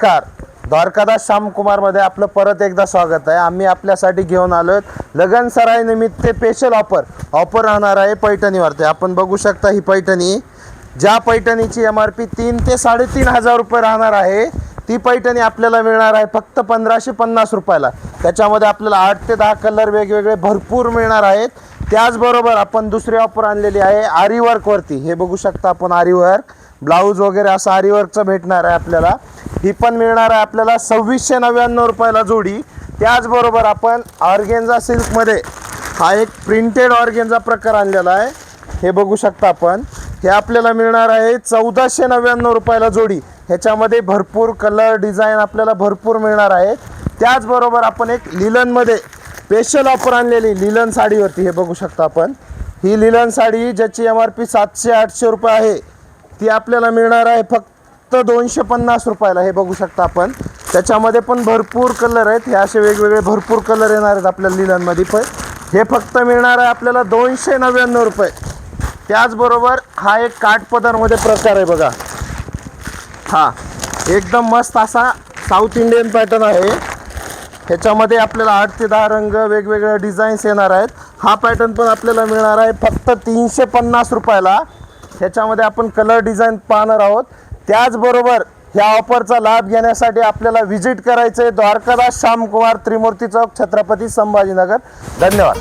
नमस्कार, द्वारकादास श्यामकुमार मध्ये आपलं परत एकदा स्वागत आहे। आम्ही आपल्यासाठी घेऊन आलोत लगन सराई निमित्त स्पेशल ऑफर राहणार आहे पैठणीवरती। आपण बघू शकता ही पैठणी, ज्या पैठणीची MRP 3 ते 3.5 हजार रुपये राहणार आहे, ती पैठणी आपल्याला मिळणार आहे फक्त 1550 रुपयाला। त्याच्यामध्ये आपल्याला 8 ते 10 कलर वेगवेगळे भरपूर मिळणार आहेत। त्याचबरोबर आपण दुसरी ऑफर आणलेली आहे आरी वर्क वरती। हे बघू शकता आपण, आरी वर्क ब्लाउज वगैरे असं आरी वर्कचं भेटणार आहे आपल्याला। ही पण मिळणार आहे आपल्याला 2699 रुपयाला जोडी। त्याचबरोबर आपण ऑर्गेन्झा सिल्कमध्ये हा एक प्रिंटेड ऑर्गेन्झा प्रकार आणलेला आहे। हे बघू शकता आपण, हे आपल्याला मिळणार आहे 1499 रुपयाला जोडी। ह्याच्यामध्ये भरपूर कलर डिझाईन आपल्याला भरपूर मिळणार आहे। त्याचबरोबर आपण एक लिलनमध्ये स्पेशल ऑफर आणलेली लिलन साडीवरती। हे बघू शकता आपण, ही लिलन साडी ज्याची MRP 700-800 रुपये आहे, ती आपल्याला मिळणार आहे फक्त 250 रुपयाला। हे बघू शकता आपण, त्याच्यामध्ये पण भरपूर कलर आहेत। हे असे वेगवेगळे भरपूर कलर येणार आहेत आपल्या लिलनमध्ये। पण हे फक्त मिळणार आहे आपल्याला 299 रुपये। त्याचबरोबर हा एक काठपदरमध्ये प्रकार आहे बघा, हा एकदम मस्त असा साऊथ इंडियन पॅटर्न आहे। ह्याच्यामध्ये आपल्याला 8 ते 10 रंग वेगवेगळे डिझाईन्स येणार आहेत। हा पॅटर्न पण आपल्याला मिळणार आहे फक्त 350 रुपयाला। ह्याच्यामध्ये आपण कलर डिझाईन पाहणार आहोत। त्याचबरोबर ह्या ऑफरचा लाभ घेण्यासाठी आपल्याला व्हिजिट करायचं आहे द्वारकादास श्यामकुमार, त्रिमूर्ती चौक, छत्रपती संभाजीनगर। धन्यवाद।